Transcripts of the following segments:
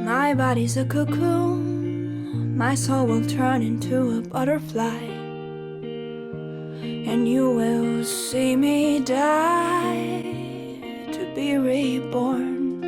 My body's a cocoon, my soul will turn into a butterfly, and you will see me die to be reborn.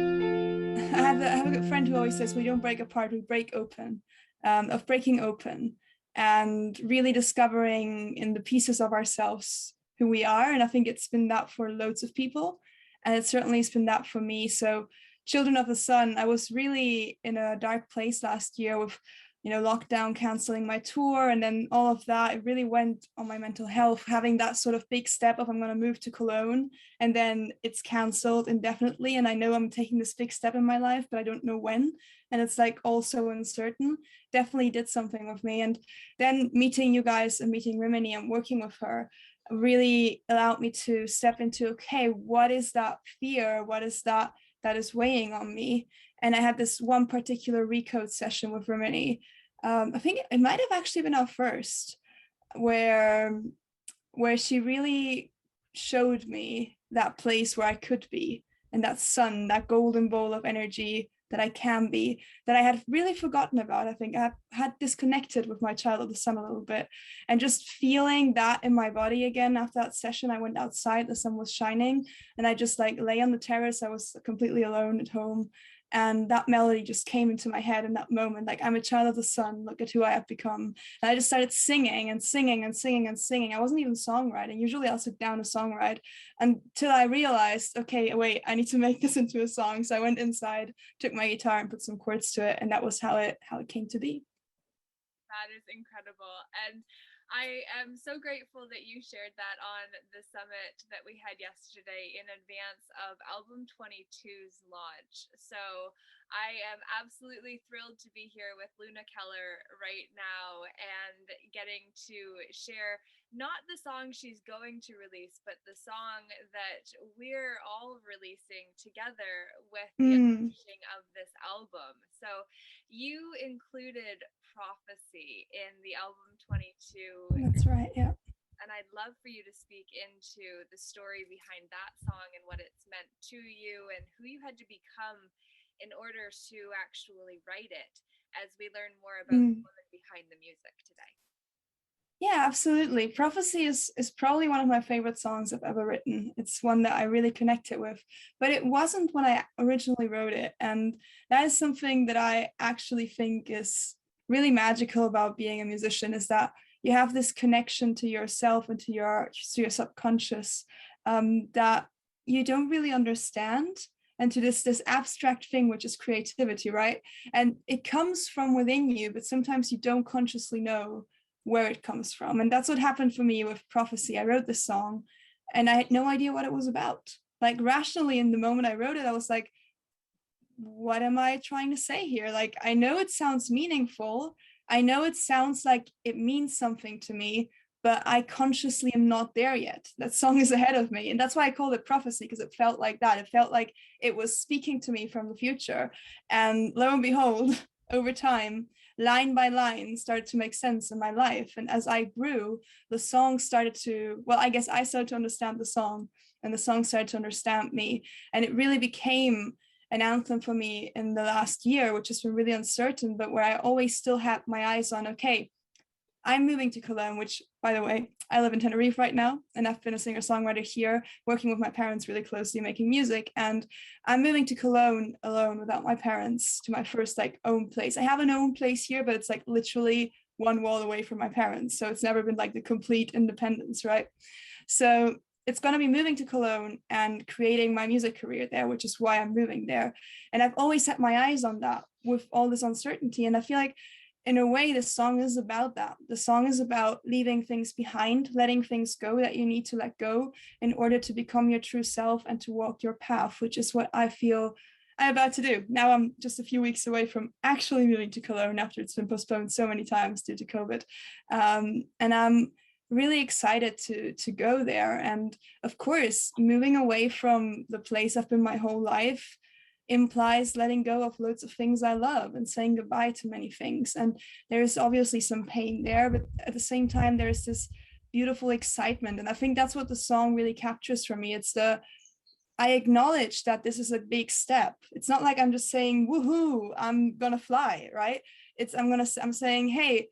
I have a good friend who always says we don't break apart, we break open, of breaking open and really discovering in the pieces of ourselves who we are. And I think it's been that for loads of people, and it certainly has been that for me. So Children of the Sun, I was really in a dark place last year with, lockdown, canceling my tour, and then all of that. It really went on my mental health, having that sort of big step of I'm going to move to Cologne, and then it's canceled indefinitely. And I know I'm taking this big step in my life, but I don't know when. And it's like also uncertain. Definitely did something with me. And then meeting you guys and meeting Rimini and working with her really allowed me to step into, okay, what is that fear? What is that is weighing on me? And I had this one particular recode session with Rimini. I think it might have actually been our first, where she really showed me that place where I could be, and that sun, that golden bowl of energy that I can be, that I had really forgotten about. I think I had disconnected with my child of the sun a little bit, and just feeling that in my body again. After that session, I went outside, the sun was shining, and I just like lay on the terrace. I was completely alone at home, and that melody just came into my head in that moment, like, I'm a child of the sun, look at who I have become. And I just started singing and singing and singing and singing. I wasn't even songwriting. Usually I'll sit down to songwrite, until I realized, okay, wait, I need to make this into a song. So I went inside, took my guitar and put some chords to it, and that was how it came to be. That is incredible. And I am so grateful that you shared that on the summit that we had yesterday in advance of Album 22's launch. So I am absolutely thrilled to be here with Luna Keller right now and getting to share not the song she's going to release, but the song that we're all releasing together with the unleashing of this album. So you included Prophecy in the album 22. That's right, yeah. And I'd love for you to speak into the story behind that song and what it's meant to you and who you had to become in order to actually write it, as we learn more about the woman behind the music today. Yeah, absolutely. Prophecy is probably one of my favorite songs I've ever written. It's one that I really connected with, but it wasn't when I originally wrote it. And that is something that I actually think is really magical about being a musician, is that you have this connection to yourself and to your subconscious, that you don't really understand, and to this abstract thing, which is creativity, right? And it comes from within you, but sometimes you don't consciously know where it comes from. And that's what happened for me with Prophecy. I wrote this song and I had no idea what it was about. Like, rationally, in the moment I wrote it, I was like, what am I trying to say here? Like, I know it sounds meaningful. I know it sounds like it means something to me, but I consciously am not there yet. That song is ahead of me. And that's why I called it Prophecy, because it felt like that. It felt like it was speaking to me from the future. And lo and behold, over time, line by line started to make sense in my life. And as I grew, the song started to, well, I guess I started to understand the song, and the song started to understand me. And it really became an anthem for me in the last year, which has been really uncertain, but where I always still had my eyes on, okay, I'm moving to Cologne, which, by the way, I live in Tenerife right now, and I've been a singer-songwriter here, working with my parents really closely, making music. And I'm moving to Cologne alone without my parents, to my first own place. I have an own place here, but it's like literally one wall away from my parents. So it's never been like the complete independence, right? So it's going to be moving to Cologne and creating my music career there, which is why I'm moving there. And I've always had my eyes on that with all this uncertainty. And I feel like, in a way, the song is about that. The song is about leaving things behind, letting things go that you need to let go in order to become your true self and to walk your path, which is what I feel I'm about to do. Now I'm just a few weeks away from actually moving to Cologne after it's been postponed so many times due to COVID. And I'm really excited to go there. And of course, moving away from the place I've been my whole life implies letting go of loads of things I love and saying goodbye to many things. And there's obviously some pain there, but at the same time, there's this beautiful excitement. And I think that's what the song really captures for me. It's the I acknowledge that this is a big step. It's not like I'm just saying, woohoo, I'm gonna fly, right? I'm saying, hey,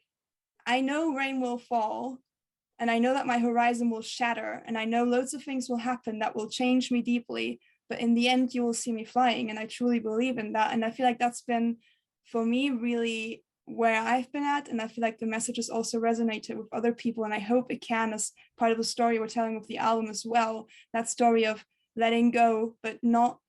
I know rain will fall, and I know that my horizon will shatter, and I know loads of things will happen that will change me deeply, but in the end, you will see me flying, and I truly believe in that. And I feel like that's been, for me, really where I've been at, and I feel like the message has also resonated with other people, and I hope it can as part of the story we're telling with the album as well. That story of letting go, but not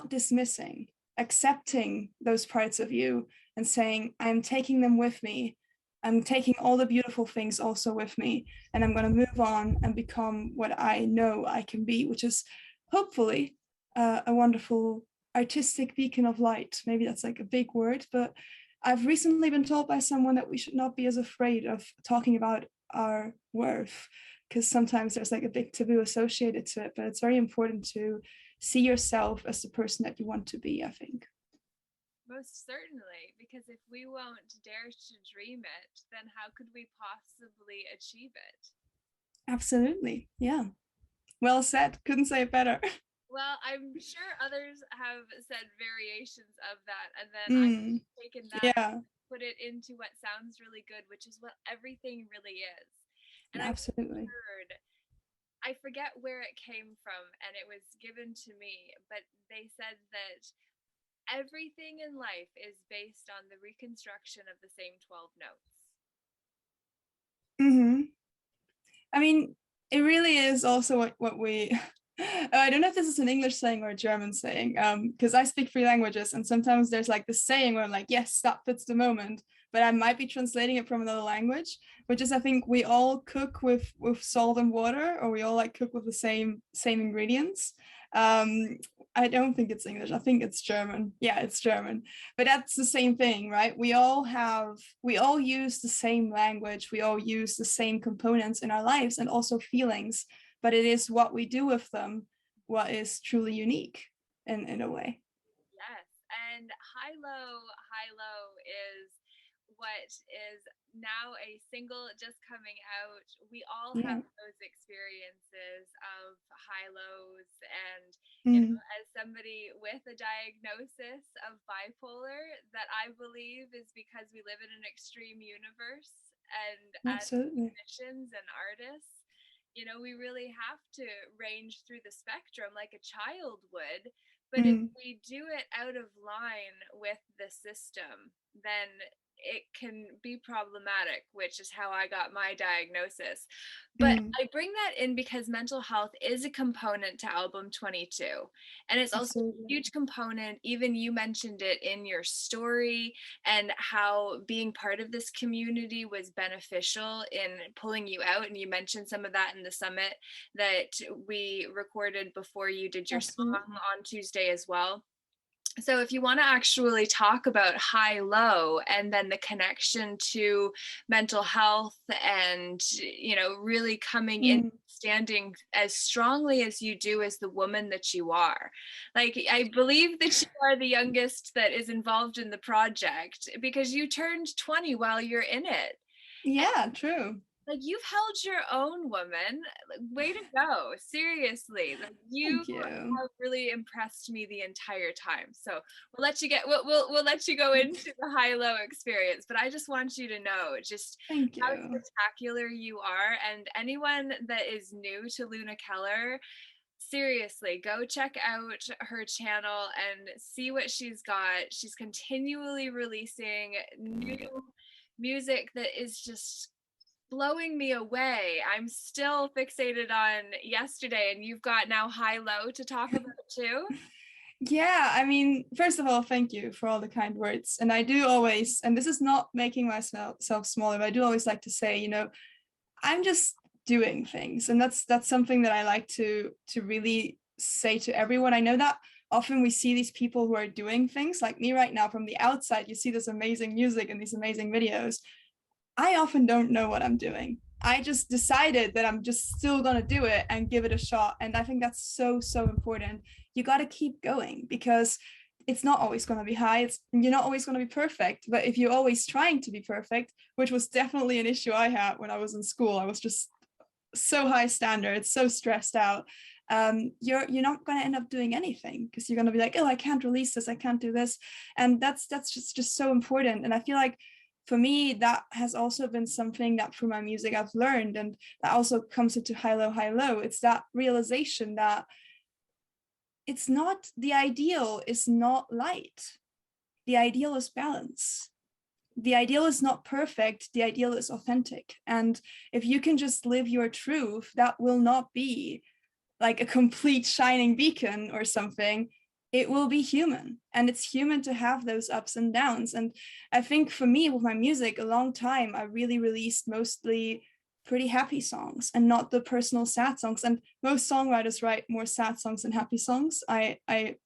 dismissing, accepting those parts of you and saying, I'm taking them with me. I'm taking all the beautiful things also with me, and I'm going to move on and become what I know I can be, which is hopefully a wonderful artistic beacon of light. Maybe that's like a big word, but I've recently been told by someone that we should not be as afraid of talking about our worth, because sometimes there's like a big taboo associated to it, but it's very important to see yourself as the person that you want to be, I think. Most certainly, because if we won't dare to dream it, then how could we possibly achieve it? Absolutely. Yeah. Well said. Couldn't say it better. Well, I'm sure others have said variations of that, and then I've taken that, Yeah. put it into what sounds really good, which is what everything really is. And I Absolutely. heard, I forget where it came from, and it was given to me, but they said that everything in life is based on the reconstruction of the same 12 notes. I mean, it really is also what we I don't know if this is an English saying or a German saying, because I speak 3 languages, and sometimes there's like this saying where I'm like, yes, that fits the moment, but I might be translating it from another language, which is, I think we all cook with salt and water, or we all like cook with the same ingredients. Um, I don't think it's English. I think it's German. Yeah, it's German. But that's the same thing, right? We all use the same language. We all use the same components in our lives and also feelings, but it is what we do with them what is truly unique in a way. Yes. And high low is what is now a single just coming out. We all have those experiences of high lows, and as somebody with a diagnosis of bipolar, that I believe is because we live in an extreme universe, and as musicians and artists, we really have to range through the spectrum like a child would. But if we do it out of line with the system, then it can be problematic, which is how I got my diagnosis. But I bring that in because mental health is a component to album 22. And it's also a huge component. Even you mentioned it in your story, and how being part of this community was beneficial in pulling you out. And you mentioned some of that in the summit that we recorded before you did your song on Tuesday as well. So if you want to actually talk about high low, and then the connection to mental health, and really coming in, standing as strongly as you do as the woman that you are. Like, I believe that you are the youngest that is involved in the project, because you turned 20 while you're in it. Yeah, true. Like, you've held your own, woman. Like, way to go. Seriously. Like, you have really impressed me the entire time. So we'll let you we'll let you go into the high-low experience. But I just want you to know just how spectacular you are. And anyone that is new to Luna Keller, seriously, go check out her channel and see what she's got. She's continually releasing new music that is just blowing me away. I'm still fixated on yesterday, and you've got now high low to talk about too. Yeah, I mean, first of all, thank you for all the kind words. And I do always, and this is not making myself smaller, but I do always like to say, I'm just doing things, and that's something that I like to really say to everyone. I know that often we see these people who are doing things like me right now from the outside. You see this amazing music and these amazing videos. I often don't know what I'm doing. I just decided that I'm just still going to do it and give it a shot. And I think that's so important. You got to keep going, because it's not always going to be high. You're not always going to be perfect. But if you're always trying to be perfect, which was definitely an issue I had when I was in school, I was just so high standards, so stressed out. you're not going to end up doing anything, because you're going to be like, oh, I can't release this, I can't do this. And that's just so important. And I feel like for me, that has also been something that through my music I've learned, and that also comes into High Low, High Low. It's that realization that it's not, the ideal is not light. The ideal is balance. The ideal is not perfect. The ideal is authentic. And if you can just live your truth, that will not be like a complete shining beacon or something. It will be human, and it's human to have those ups and downs. And I think for me with my music, a long time I really released mostly pretty happy songs and not the personal sad songs. And most songwriters write more sad songs than happy songs. I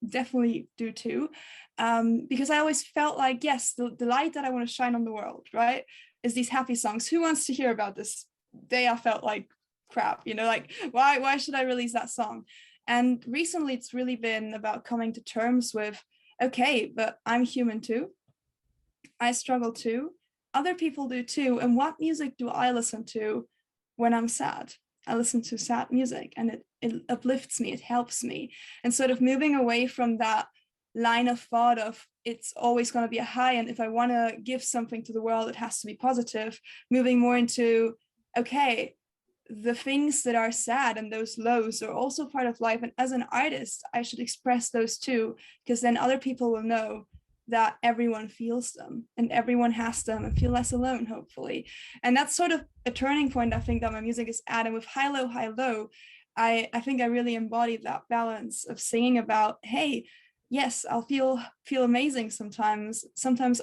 definitely do too, because I always felt like, yes, the light that I want to shine on the world, right, is these happy songs. Who wants to hear about this day I felt like crap, like why should I release that song? And recently it's really been about coming to terms with, okay, but I'm human too, I struggle too, other people do too, and what music do I listen to when I'm sad? I listen to sad music, and it uplifts me, it helps me. And sort of moving away from that line of thought of it's always going to be a high, and if I want to give something to the world it has to be positive, moving more into, okay, the things that are sad and those lows are also part of life, and as an artist I should express those too, because then other people will know that everyone feels them and everyone has them, and feel less alone, hopefully. And that's sort of a turning point I think that my music is at. And with High Low, High Low, I think I really embodied that balance of singing about, hey, yes, I'll feel amazing sometimes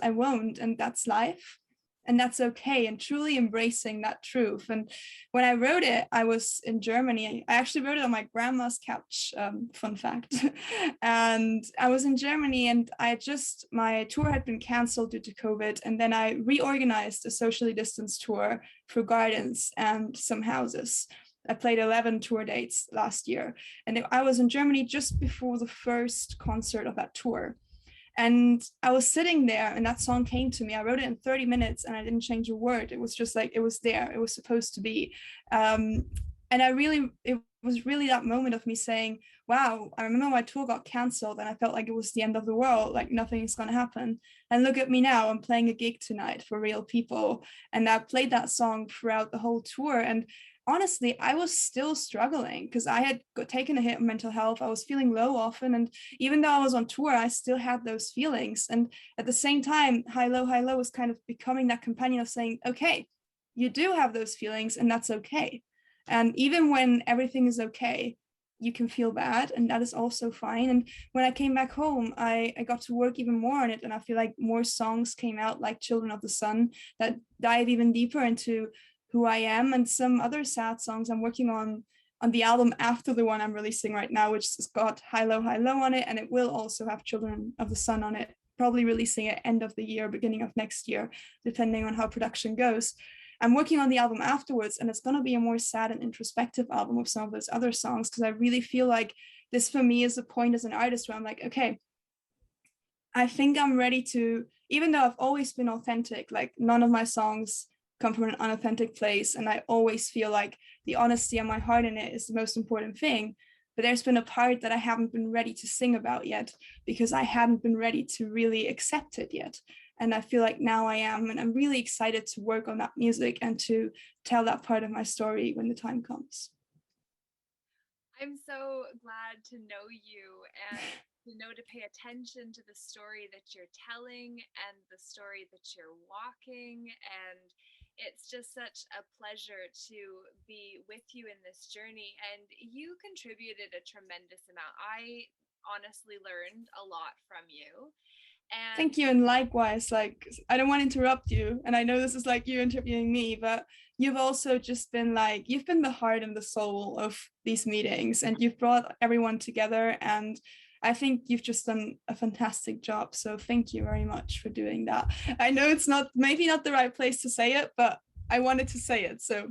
I won't, and that's life, and that's okay, and truly embracing that truth. And when I wrote it, I was in Germany. I actually wrote it on my grandma's couch, fun fact. And I was in Germany, and my tour had been canceled due to COVID, and then I reorganized a socially distanced tour through gardens and some houses. I played 11 tour dates last year, and I was in Germany just before the first concert of that tour. And I was sitting there and that song came to me. I wrote it in 30 minutes and I didn't change a word. It was just like, it was there. It was supposed to be. And it was really that moment of me saying, wow, I remember my tour got canceled and I felt like it was the end of the world, like nothing is going to happen. And look at me now, I'm playing a gig tonight for real people. And I played that song throughout the whole tour. And honestly, I was still struggling because I had taken a hit on mental health. I was feeling low often. And even though I was on tour, I still had those feelings. And at the same time, High Low was kind of becoming that companion of saying, okay, you do have those feelings and that's okay. And even when everything is okay, you can feel bad, and that is also fine. And when I came back home, I got to work even more on it. And I feel like more songs came out, like Children of the Sun, that dive even deeper into who I am, and some other sad songs I'm working on the album after the one I'm releasing right now, which has got High Low on it, and it will also have Children of the Sun on it, probably releasing it end of the year, beginning of next year, depending on how production goes. I'm working on the album afterwards, and it's going to be a more sad and introspective album with some of those other songs, because I really feel like this for me is a point as an artist where I'm like, okay, I think I'm ready to, even though I've always been authentic, like none of my songs come from an unauthentic place, and I always feel like the honesty and my heart in it is the most important thing. But there's been a part that I haven't been ready to sing about yet, because I hadn't been ready to really accept it yet. And I feel like now I am, and I'm really excited to work on that music and to tell that part of my story when the time comes. I'm so glad to know you and to know to pay attention to the story that you're telling and the story that you're walking. And it's just such a pleasure to be with you in this journey. And you contributed a tremendous amount. I honestly learned a lot from you. And Thank you. And likewise, like, I don't want to interrupt you, and I know this is like you interviewing me, but you've also just been like, you've been the heart and the soul of these meetings, and you've brought everyone together. And I think you've just done a fantastic job. So thank you very much for doing that. I know it's maybe not the right place to say it, but I wanted to say it. So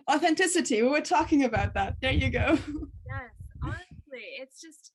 authenticity, we were talking about that. There you go. yes, honestly, it's just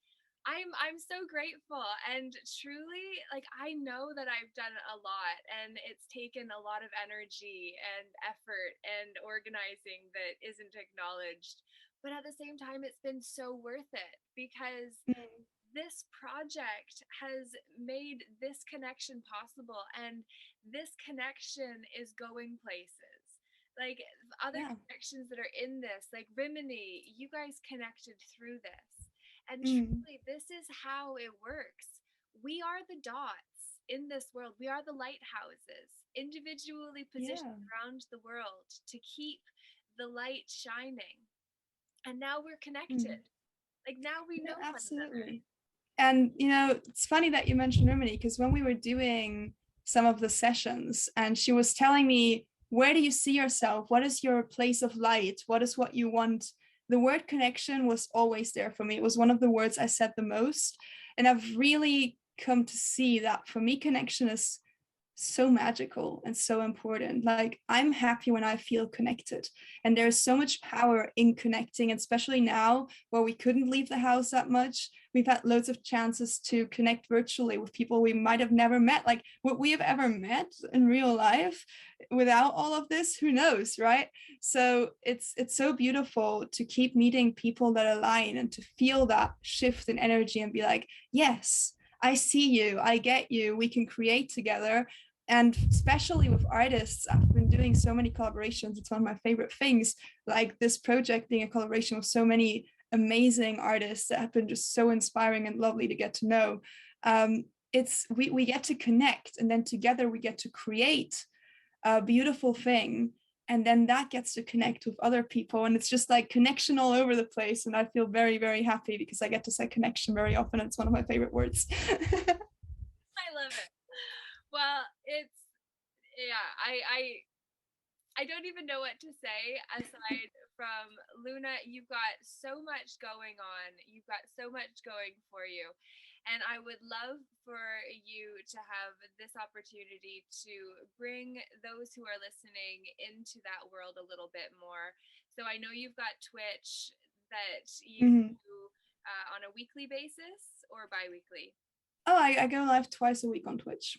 I'm so grateful, and truly, like, I know that I've done a lot and it's taken a lot of energy and effort and organizing that isn't acknowledged, but at the same time, it's been so worth it because Mm. this project has made this connection possible, and this connection is going places. Like other Yeah. connections that are in this, like Rimini, you guys connected through this. And Mm. truly, this is how it works. We are the dots in this world, we are the lighthouses, individually Yeah. positioned around the world to keep the light shining. And now we're Mm. connected. Like now we Yeah, know one another. absolutely. And it's funny that you mentioned Rimini, because when we were doing some of the sessions and she was telling me, where do you see yourself? What is your place of light? What is what you want? The word connection was always there for me. It was one of the words I said the most. And I've really come to see that for me, connection is so magical and so important. Like, I'm happy when I feel connected, and there's so much power in connecting, especially now where we couldn't leave the house that much. We've had loads of chances to connect virtually with people we might have never met. Like, would we have ever met in real life without all of this? Who knows, right? So it's so beautiful to keep meeting people that align and to feel that shift in energy and be like, yes, I see you, I get you, we can create together. And especially with artists, I've been doing so many collaborations. It's one of my favorite things, like this project being a collaboration with so many amazing artists that have been just so inspiring and lovely to get to know. It's we get to connect, and then together we get to create a beautiful thing, and then that gets to connect with other people, and it's just like connection all over the place. And I feel very, very happy because I get to say connection very often. It's one of my favorite words. I love it. Well, it's yeah, I don't even know what to say aside from Luna. You've got so much going on. You've got so much going for you. And I would love for you to have this opportunity to bring those who are listening into that world a little bit more. So I know you've got Twitch that you Mhm. do on a weekly basis or bi weekly? Oh, I go live twice a week on Twitch.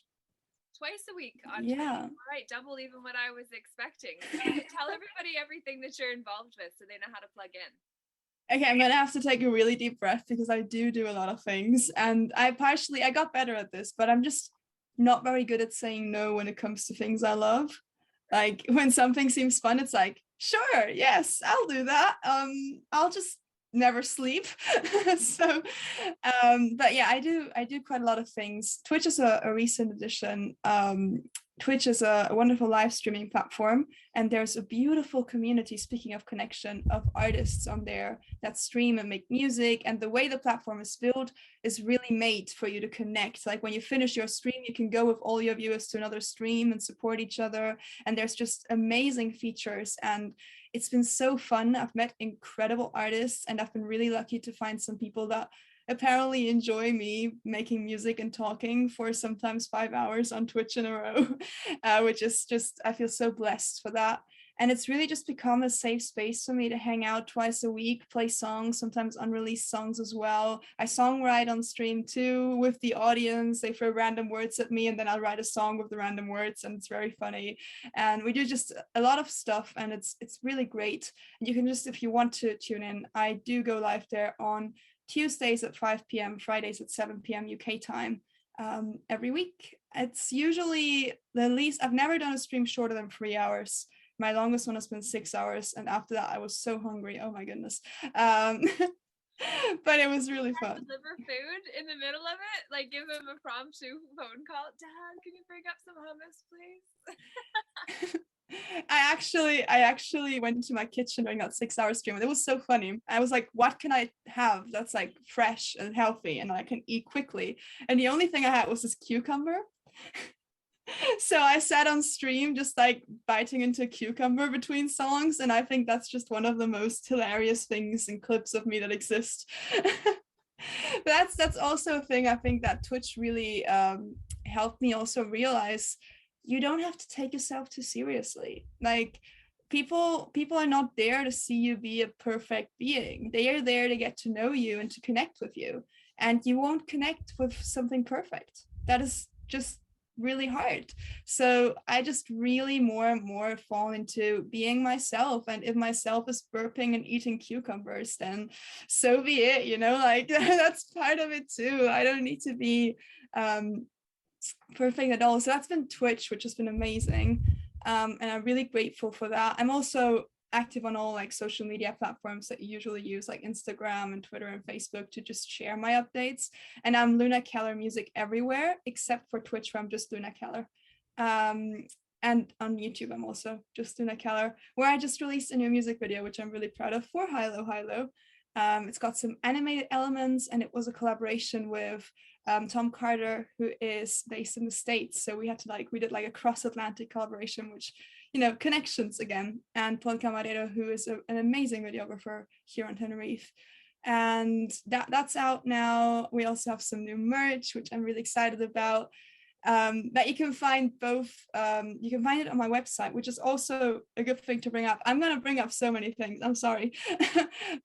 Twice a week on Twitch. Yeah. All right, double even what I was expecting. Tell everybody everything that you're involved with so they know how to plug in. Okay, I'm gonna have to take a really deep breath because I do a lot of things, and I got better at this, but I'm just not very good at saying no when it comes to things I love. Like, when something seems fun, it's like, sure, yes, I'll do that. I'll just never sleep. So, but yeah, I do quite a lot of things. Twitch is a recent addition. Twitch is a wonderful live streaming platform, and there's a beautiful community, speaking of connection, of artists on there that stream and make music. And the way the platform is built is really made for you to connect. Like, when you finish your stream, you can go with all your viewers to another stream and support each other. And there's just amazing features, and it's been so fun. I've met incredible artists, and I've been really lucky to find some people that apparently enjoy me making music and talking for sometimes 5 hours on Twitch in a row, which is just, I feel so blessed for that. And it's really just become a safe space for me to hang out twice a week, play songs, sometimes unreleased songs as well. I songwrite on stream too with the audience. They throw random words at me, and then I'll write a song with the random words, and it's very funny. And we do just a lot of stuff, and it's really great. And you can just, if you want to tune in, I do go live there on Tuesdays at 5 p.m., Fridays at 7 p.m. UK time, every week. It's usually the least, I've never done a stream shorter than 3 hours. My longest one has been 6 hours. And after that, I was so hungry. Oh my goodness. But it was really fun. Deliver food in the middle of it? Like give him a promptu phone call. Dad, can you bring up some hummus, please? I actually went to my kitchen during that 6 hour stream, and it was so funny. I was like, what can I have that's like fresh and healthy and I can eat quickly? And the only thing I had was this cucumber. So I sat on stream just like biting into a cucumber between songs, and I think that's just one of the most hilarious things and clips of me that exist. But that's also a thing I think that Twitch really helped me also realize. You don't have to take yourself too seriously. Like, people are not there to see you be a perfect being. They are there to get to know you and to connect with you. And you won't connect with something perfect. That is just really hard. So I just really more and more fall into being myself. And if myself is burping and eating cucumbers, then so be it, you know, like that's part of it too. I don't need to be perfect at all. So that's been Twitch, which has been amazing. And I'm really grateful for that. I'm also active on all like social media platforms that you usually use, like Instagram and Twitter and Facebook, to just share my updates. And I'm Luna Keller Music everywhere except for Twitch, where I'm just Luna Keller. And on YouTube, I'm also just Luna Keller, where I just released a new music video, which I'm really proud of, for Hilo Hilo. It's got some animated elements, and it was a collaboration with Tom Carter, who is based in the States. So we did like a cross-Atlantic collaboration, which, you know, connections again. And Paul Camarero, who is an amazing videographer here on Tenerife. And that's out now. We also have some new merch, which I'm really excited about. That you can find both, you can find it on my website, which is also a good thing to bring up. I'm going to bring up so many things, I'm sorry.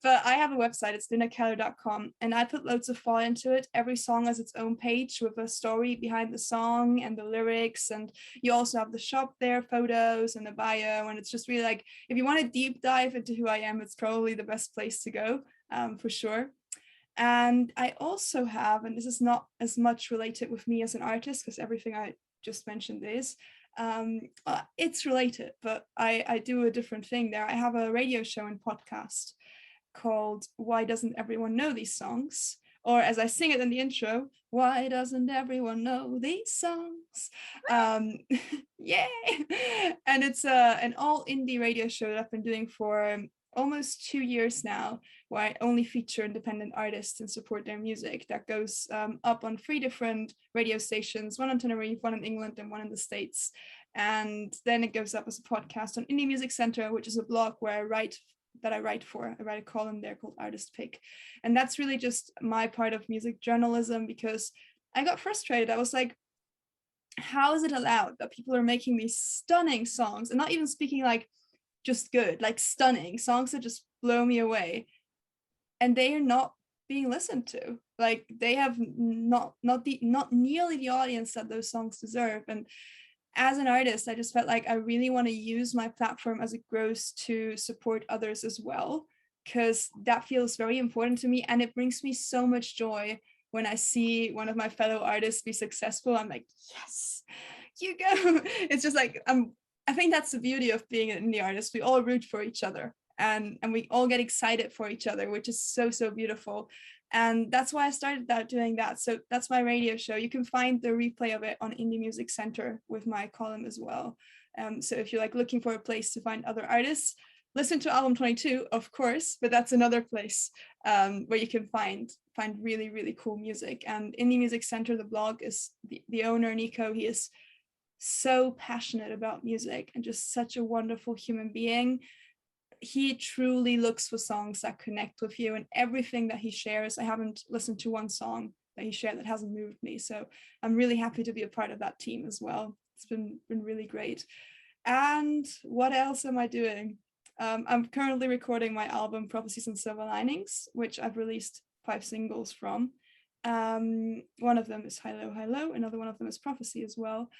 But I have a website, it's lunakeller.com, and I put loads of fall into it. Every song has its own page with a story behind the song and the lyrics, and you also have the shop there, photos and the bio, and it's just really like, if you want to deep dive into who I am, it's probably the best place to go, for sure. And I also have, and this is not as much related with me as an artist, because everything I just mentioned is, it's related, but I do a different thing there. I have a radio show and podcast called Why Doesn't Everyone Know These Songs? Or as I sing it in the intro, why doesn't everyone know these songs? Yay! And it's an all indie radio show that I've been doing for almost 2 years now, where I only feature independent artists and support their music. That goes up on 3 different radio stations, one on Tenerife, one in England, and one in the States. And then it goes up as a podcast on Indie Music Center, which is a blog where I write for. I write a column there called Artist Pick. And that's really just my part of music journalism, because I got frustrated. I was like, how is it allowed that people are making these stunning songs, and not even speaking like just good, like stunning songs that just blow me away, and they are not being listened to? Like, they have not nearly the audience that those songs deserve. And as an artist, I just felt like I really want to use my platform as it grows to support others as well, because that feels very important to me, and it brings me so much joy when I see one of my fellow artists be successful. I'm like, yes, you go. It's just like, I think that's the beauty of being an indie artist. We all root for each other, and we all get excited for each other, which is so, so beautiful. And that's why I started doing that. So that's my radio show. You can find the replay of it on Indie Music Center with my column as well. So if you're like looking for a place to find other artists, listen to album 22, of course, but that's another place where you can find really, really cool music. And Indie Music Center, the blog, is the owner, Nico. He is so passionate about music and just such a wonderful human being. He truly looks for songs that connect with you, and everything that he shares, I haven't listened to one song that he shared that hasn't moved me. So I'm really happy to be a part of that team as well. It's been really great. And what else am I doing? I'm currently recording my album Prophecies and Silver Linings, which I've released 5 singles from. One of them is Hilo Hilo, another one of them is Prophecy as well.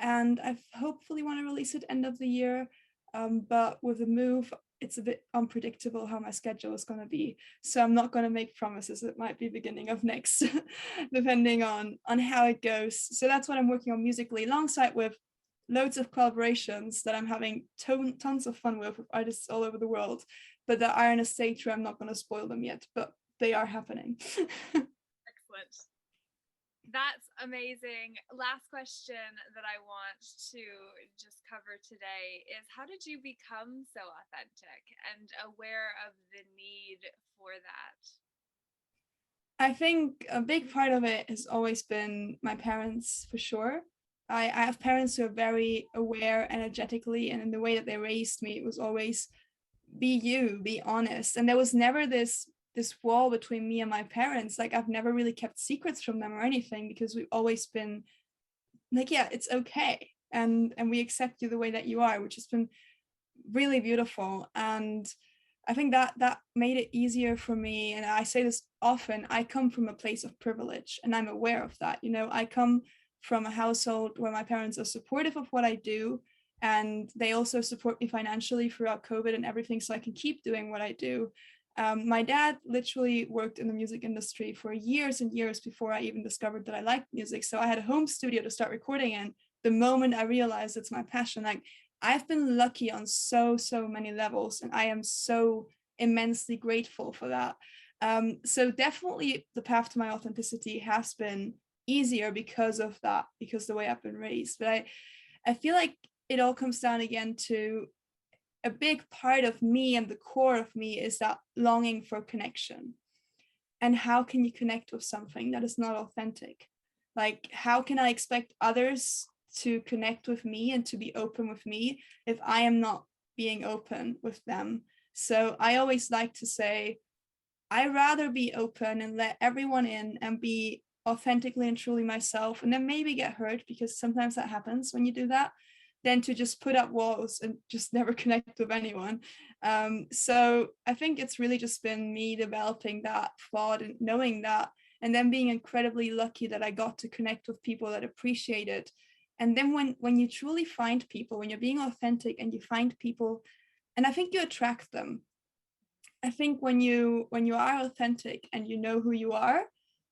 And I hopefully want to release it end of the year. But with the move, it's a bit unpredictable how my schedule is going to be. So I'm not going to make promises. It might be beginning of next, depending on how it goes. So that's what I'm working on musically, alongside with loads of collaborations that I'm having tons of fun with artists all over the world, but that are in a stage where I'm not going to spoil them yet, but they are happening. Excellent. That's amazing. Last question that I want to just cover today is, how did you become so authentic and aware of the need for that? I think a big part of it has always been my parents, for sure. I have parents who are very aware energetically, and in the way that they raised me, it was always be you, be honest. And there was never this wall between me and my parents. Like, I've never really kept secrets from them or anything, because we've always been like, yeah, it's okay, and we accept you the way that you are, which has been really beautiful. And I think that made it easier for me. And I say this often, I come from a place of privilege, and I'm aware of that. You know, I come from a household where my parents are supportive of what I do, and they also support me financially throughout COVID and everything, so I can keep doing what I do. My dad literally worked in the music industry for years and years before I even discovered that I liked music. So I had a home studio to start recording in the moment I realized it's my passion. Like, I've been lucky on so many levels, and I am so immensely grateful for that. So definitely the path to my authenticity has been easier because of that, because the way I've been raised. But I feel like it all comes down again to a big part of me, and the core of me is that longing for connection. And how can you connect with something that is not authentic? Like, how can I expect others to connect with me and to be open with me if I am not being open with them? So I always like to say, I rather be open and let everyone in and be authentically and truly myself, and then maybe get hurt, because sometimes that happens when you do that, than to just put up walls and just never connect with anyone. So I think it's really just been me developing that thought and knowing that, and then being incredibly lucky that I got to connect with people that appreciate it. And then when you truly find people, when you're being authentic and you find people, and I think you attract them. I think when you are authentic and you know who you are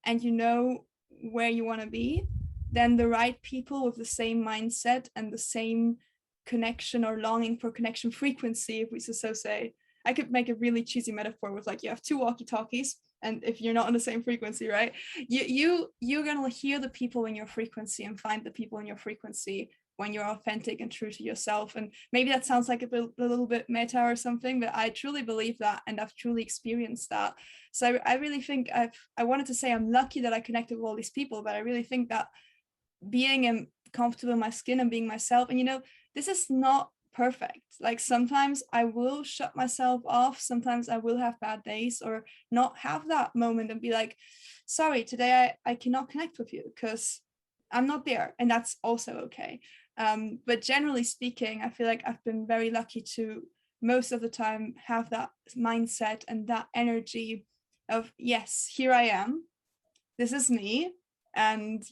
and you know where you want to be, then the right people with the same mindset and the same connection or longing for connection frequency, if we so say. I could make a really cheesy metaphor with, like, you have two walkie-talkies, and if you're not on the same frequency, right, you're gonna hear the people in your frequency and find the people in your frequency when you're authentic and true to yourself. And maybe that sounds like a little bit meta or something, but I truly believe that, and I've truly experienced that. So I really think I wanted to say I'm lucky that I connected with all these people, but I really think that being comfortable in my skin and being myself, and this is not perfect. Like, sometimes I will shut myself off, sometimes I will have bad days or not have that moment and be like, sorry, today I cannot connect with you because I'm not there, and that's also okay. But generally speaking, I feel like I've been very lucky to most of the time have that mindset and that energy of, yes, here I am, this is me, and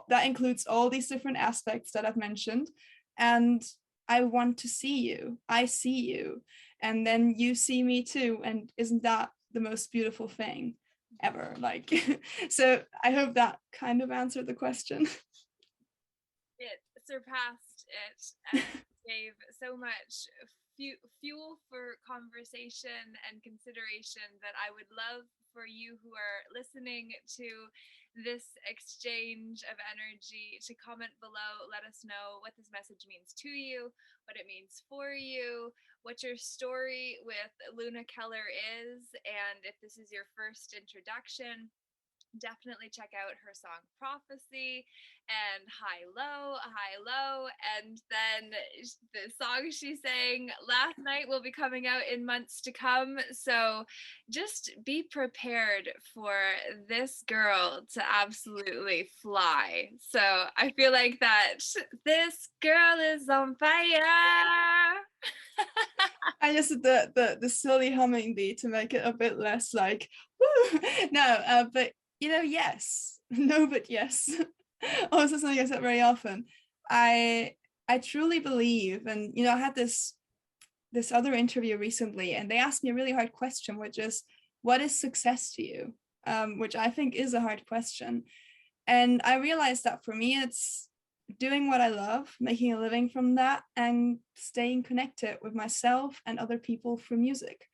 that includes all these different aspects that I've mentioned, and I want to see you, I see you, and then you see me too, and isn't that the most beautiful thing ever? Like, so I hope that kind of answered the question. It surpassed it and gave so much fuel for conversation and consideration that I would love for you who are listening to this exchange of energy to comment below. Let us know what this message means to you, what it means for you, what your story with Luna Keller is, and if this is your first introduction, definitely check out her song Prophecy and High Low, and then the song she sang last night will be coming out in months to come. So just be prepared for this girl to absolutely fly. So I feel like that this girl is on fire. I just did the silly humming beat to make it a bit less like, woo! No, but yes, no, but yes. Also something I said very often. I truly believe, and I had this other interview recently, and they asked me a really hard question, which is, what is success to you? Which I think is a hard question. And I realized that for me, it's doing what I love, making a living from that, and staying connected with myself and other people through music.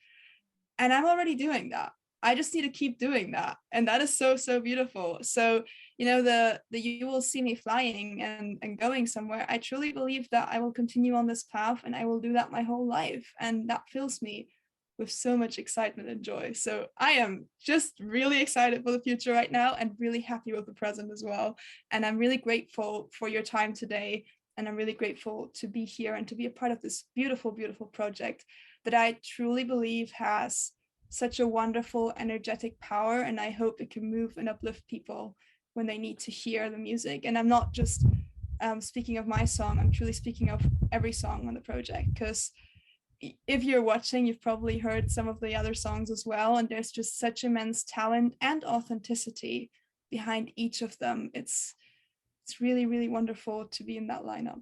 And I'm already doing that. I just need to keep doing that. And that is so beautiful. So, the you will see me flying and going somewhere. I truly believe that I will continue on this path, and I will do that my whole life. And that fills me with so much excitement and joy. So I am just really excited for the future right now, and really happy with the present as well. And I'm really grateful for your time today. And I'm really grateful to be here and to be a part of this beautiful, beautiful project that I truly believe has such a wonderful, energetic power. And I hope it can move and uplift people when they need to hear the music. And I'm not just speaking of my song, I'm truly speaking of every song on the project, because if you're watching, you've probably heard some of the other songs as well, and there's just such immense talent and authenticity behind each of them. It's it's really, really wonderful to be in that lineup.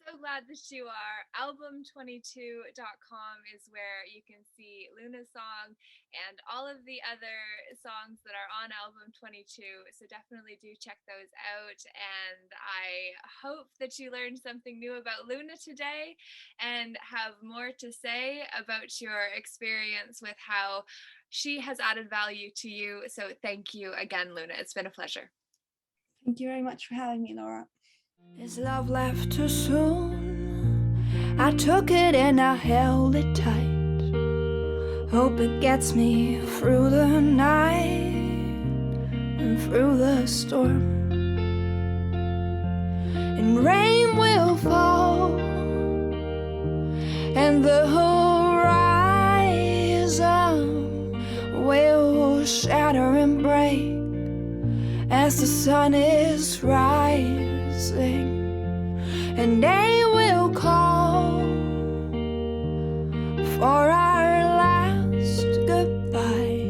So glad that you are. Album22.com is where you can see Luna's song and all of the other songs that are on Album 22. So definitely do check those out. And I hope that you learned something new about Luna today and have more to say about your experience with how she has added value to you. So thank you again, Luna. It's been a pleasure. Thank you very much for having me, Laura. Is love left too soon? I took it and I held it tight. Hope it gets me through the night and through the storm. And rain will fall and the horizon will shatter and break as the sun is rising. And they will call for our last goodbye,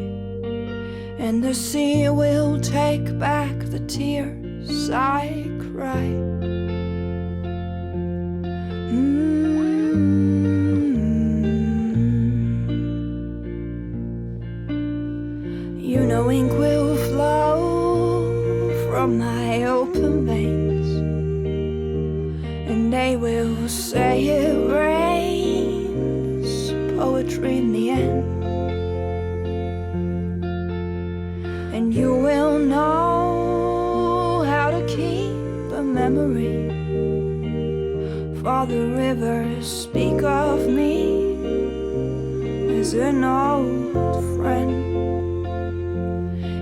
and the sea will take back the tears I cried. You know ink will flow from my open veins, and they will say it rains poetry in the end. And you will know how to keep a memory, for the rivers speak of me as an old friend.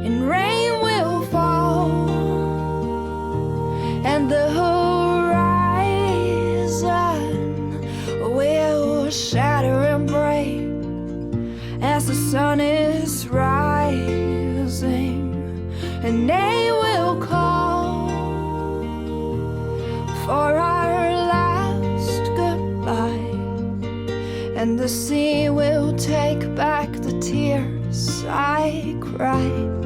And rain will fall and the will shatter and break as the sun is rising. And they will call for our last goodbye, and the sea will take back the tears I cried.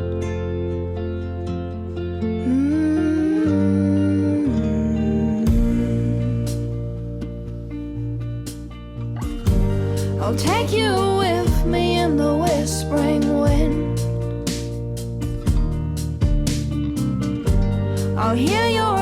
I'll take you with me in the whispering wind. I'll hear your